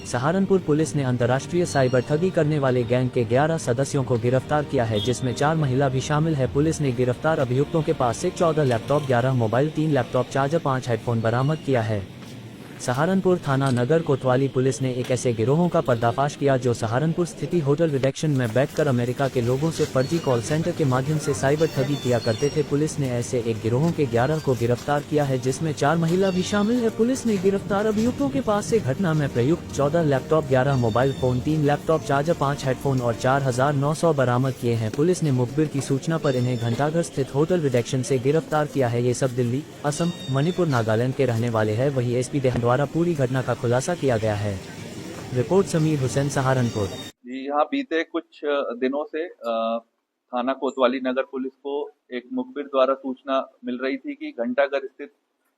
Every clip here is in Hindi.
सहारनपुर पुलिस ने अंतर्राष्ट्रीय साइबर ठगी करने वाले गैंग के 11 सदस्यों को गिरफ्तार किया है, जिसमें 4 महिला भी शामिल है। पुलिस ने गिरफ्तार अभियुक्तों के पास से 14 laptop, 11 mobile, 3 laptop charger, 5 headphone बरामद किया है। सहारनपुर थाना नगर कोतवाली पुलिस ने एक ऐसे गिरोहों का पर्दाफाश किया जो सहारनपुर स्थिति होटल रिडेक्शन में बैठकर अमेरिका के लोगों से फर्जी कॉल सेंटर के माध्यम से साइबर ठगी किया करते थे। पुलिस ने ऐसे एक गिरोहों के 11 को गिरफ्तार किया है, जिसमें 4 महिला भी शामिल है। पुलिस ने गिरफ्तार अभियुक्तों के पास से घटना में प्रयुक्त 14 laptop, 11 mobile phone, 3 laptop charger, 5 headphone और 4,900 बरामद किए हैं। पुलिस ने मुखबिर की सूचना पर इन्हें घंटाघर स्थित होटल रिडेक्शन से गिरफ्तार किया है। ये सब दिल्ली, असम, मणिपुर, नागालैंड के रहने वाले हैं। वही एसपी देहान द्वारा पूरी घटना का खुलासा किया गया है। रिपोर्ट समीर हुसैन, सहारनपुर। जी, यहाँ बीते कुछ दिनों से थाना कोतवाली नगर पुलिस को एक मुखबिर द्वारा सूचना मिल रही थी कि घंटाघर स्थित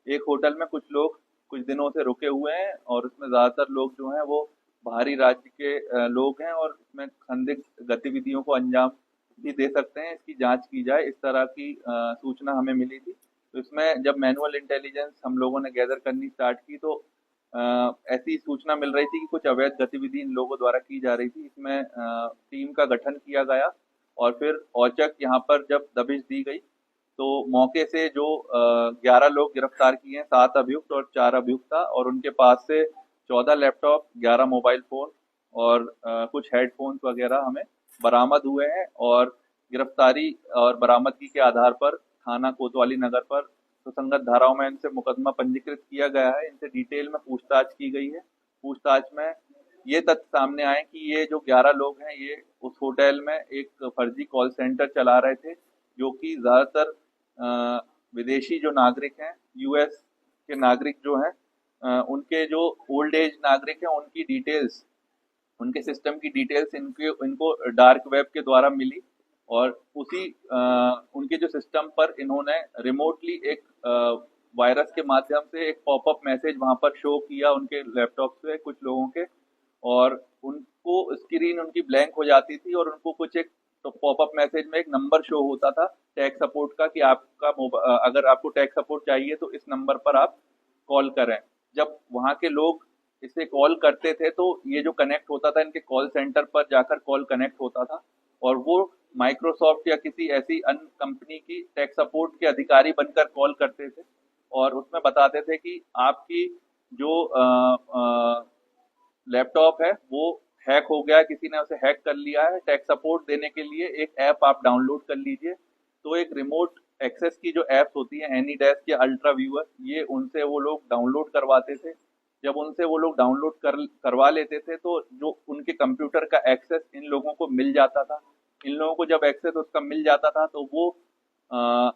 एक होटल में कुछ लोग कुछ दिनों से रुके हुए हैं और उसमें ज्यादातर लोग जो हैं वो बाहरी राज्य के लोग हैं और इसमें संदिग्ध गतिविधियों को अंजाम भी दे सकते हैं। इसकी जांच की जाए, इस तरह की सूचना हमें मिली थी। तो इसमें जब मैनुअल इंटेलिजेंस हम लोगों ने गैदर करनी स्टार्ट की तो ऐसी सूचना मिल रही थी कि कुछ अवैध गतिविधि इन लोगों द्वारा की जा रही थी। इसमें टीम का गठन किया गया और फिर औचक यहाँ पर जब दबिश दी गई तो मौके से जो 11 लोग गिरफ्तार किए हैं, 7 अभियुक्त और 4 अभियुक्ता, और उनके पास से 14 लैपटॉप, 11 मोबाइल फोन और कुछ हेडफोन्स वगैरह हमें बरामद हुए हैं। और गिरफ्तारी और बरामदगी के आधार पर थाना कोतवाली नगर पर सुसंगत धाराओं में इनसे मुकदमा पंजीकृत किया गया है। इनसे डिटेल में पूछताछ की गई है। पूछताछ में ये तथ्य सामने आए कि ये जो 11 लोग हैं ये उस होटल में एक फर्जी कॉल सेंटर चला रहे थे, जो कि ज्यादातर विदेशी जो नागरिक हैं, यूएस के नागरिक जो हैं, उनके जो ओल्ड एज नागरिक हैं उनकी डिटेल्स, उनके सिस्टम की डिटेल्स इनको डार्क वेब के द्वारा मिली और उसी उनके जो सिस्टम पर इन्होंने रिमोटली एक वायरस के माध्यम से एक पॉपअप मैसेज वहां पर शो किया उनके लैपटॉप से कुछ लोगों के, और उनको स्क्रीन उनकी ब्लैंक हो जाती थी और उनको कुछ एक तो पॉपअप मैसेज में एक नंबर शो होता था टेक सपोर्ट का कि आपका अगर आपको टेक सपोर्ट चाहिए तो इस नंबर पर आप कॉल करें। जब वहां के लोग इसे कॉल करते थे तो ये जो कनेक्ट होता था इनके कॉल सेंटर पर जाकर कॉल कनेक्ट होता था और वो माइक्रोसॉफ्ट या किसी ऐसी अन्य कंपनी की टेक सपोर्ट के अधिकारी बनकर कॉल करते थे और उसमें बताते थे कि आपकी जो लैपटॉप है वो हैक हो गया है, किसी ने उसे हैक कर लिया है। टेक सपोर्ट देने के लिए एक ऐप आप डाउनलोड कर लीजिए। तो एक रिमोट एक्सेस की जो ऐप्स होती है एनी डेस्क या अल्ट्रा व्यूअर, ये उनसे वो लोग डाउनलोड करवाते थे। जब उनसे वो लोग डाउनलोड करवा लेते थे तो जो उनके कंप्यूटर का एक्सेस इन लोगों को मिल जाता था। इन लोगों को जब एक्सेस उसका मिल जाता था तो वो आ,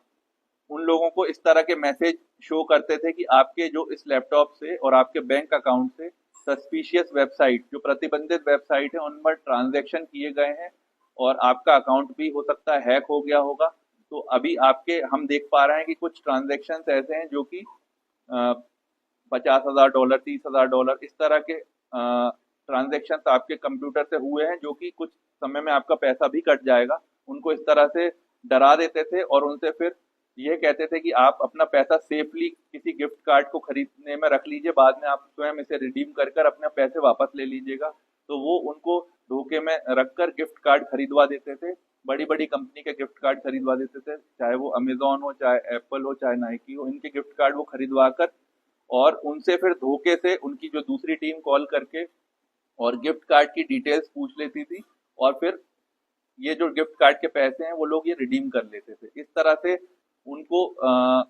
उन लोगों को इस तरह के मैसेज शो करते थे कि आपके जो इस लैपटॉप से और आपके बैंक अकाउंट से सस्पिशियस वेबसाइट, जो प्रतिबंधित वेबसाइट है, उन पर ट्रांजैक्शन किए गए हैं और आपका अकाउंट भी हो सकता है हैक हो गया होगा। तो अभी आपके हम देख पा रहे हैं कि कुछ ट्रांजैक्शन ऐसे हैं जो कि $50,000, $30,000 इस तरह के ट्रांजैक्शन आपके कंप्यूटर से हुए हैं, जो कि कुछ समय में आपका पैसा भी कट जाएगा। उनको इस तरह से डरा देते थे और उनसे फिर ये कहते थे कि आप अपना पैसा सेफली किसी गिफ्ट कार्ड को खरीदने में रख लीजिए, बाद में आप स्वयं इसे रिडीम कर कर अपने पैसे वापस ले लीजिएगा। तो वो उनको धोखे में रखकर गिफ्ट कार्ड खरीदवा देते थे, बड़ी बड़ी कंपनी के गिफ्ट कार्ड खरीदवा देते थे, चाहे वो अमेजोन हो, चाहे एप्पल हो, चाहे नाइकी हो। इनके गिफ्ट कार्ड वो खरीदवा कर और उनसे फिर धोखे से उनकी जो दूसरी टीम कॉल करके और गिफ्ट कार्ड की डिटेल्स पूछ लेती थी और फिर ये जो गिफ्ट कार्ड के पैसे हैं वो लोग ये रिडीम कर लेते थे। इस तरह से उनको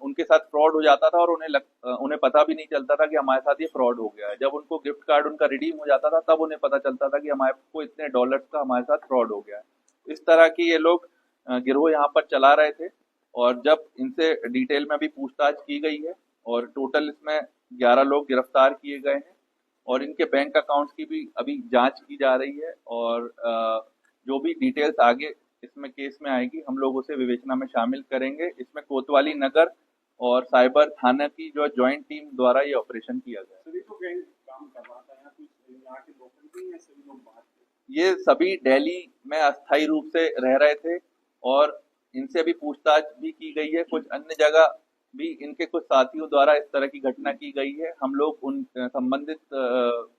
उनके साथ फ्रॉड हो जाता था और उन्हें पता भी नहीं चलता था कि हमारे साथ ये फ्रॉड हो गया है। जब उनको गिफ्ट कार्ड उनका रिडीम हो जाता था तब उन्हें पता चलता था कि हमारे को इतने डॉलर्स का हमारे साथ फ्रॉड हो गया है। इस तरह की ये लोग गिरोह यहाँ पर चला रहे थे और जब इनसे डिटेल में भी पूछताछ की गई है और टोटल इसमें 11 लोग गिरफ्तार किए गए हैं और इनके बैंक अकाउंट्स की भी अभी जांच की जा रही है और जो भी डिटेल्स आगे इसमें केस में आएगी हम लोग उसे विवेचना में शामिल करेंगे। इसमें कोतवाली नगर और साइबर थाना की जो जॉइंट टीम द्वारा ये ऑपरेशन किया गया। सभी तो गैंग काम कर रहा था, यहाँ कुछ यहाँ के लोकल भी हैं, सभी लोग बाहर थे। ये सभी दिल्ली में अस्थायी रूप से रह रहे थे और इनसे भी पूछताछ भी की गई है। कुछ अन्य जगह भी इनके कुछ साथियों द्वारा इस तरह की घटना की गई है। हम लोग उन संबंधित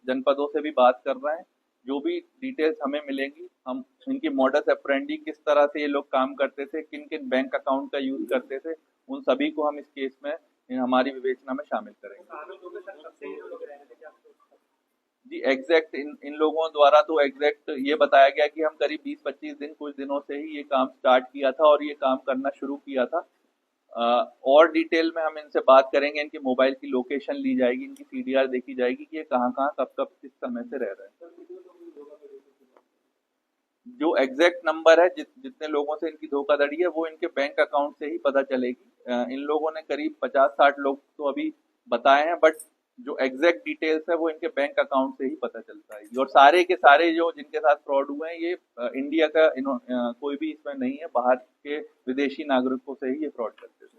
जनपदों से भी बात कर रहे हैं। जो भी डिटेल्स हमें मिलेंगी, हम इनकी मॉडस ऑपरेंडी किस तरह से ये लोग काम करते थे, किन किन बैंक अकाउंट का यूज करते थे, उन सभी को हम इस केस में हमारी विवेचना में शामिल करेंगे। जी एग्जैक्ट इन लोगों द्वारा तो एग्जैक्ट ये बताया गया कि हम करीब 20-25 दिन कुछ दिनों से ही ये काम स्टार्ट किया था और ये काम करना शुरू किया था। और डिटेल में हम इनसे बात करेंगे, इनकी मोबाइल की लोकेशन ली जाएगी, इनकी सीडीआर देखी जाएगी कि ये कहाँ कहाँ कब कब किस समय से रह रहे हैं। जो एग्जैक्ट नंबर है जितने लोगों से इनकी धोखाधड़ी है वो इनके बैंक अकाउंट से ही पता चलेगी। इन लोगों ने करीब 50-60 लोग तो अभी बताए हैं, बट जो एग्जैक्ट डिटेल्स है वो इनके बैंक अकाउंट से ही पता चलता है। और सारे के सारे जो जिनके साथ फ्रॉड हुए हैं ये इंडिया का कोई भी इसमें नहीं है, बाहर के विदेशी नागरिकों से ही ये फ्रॉड करते हैं।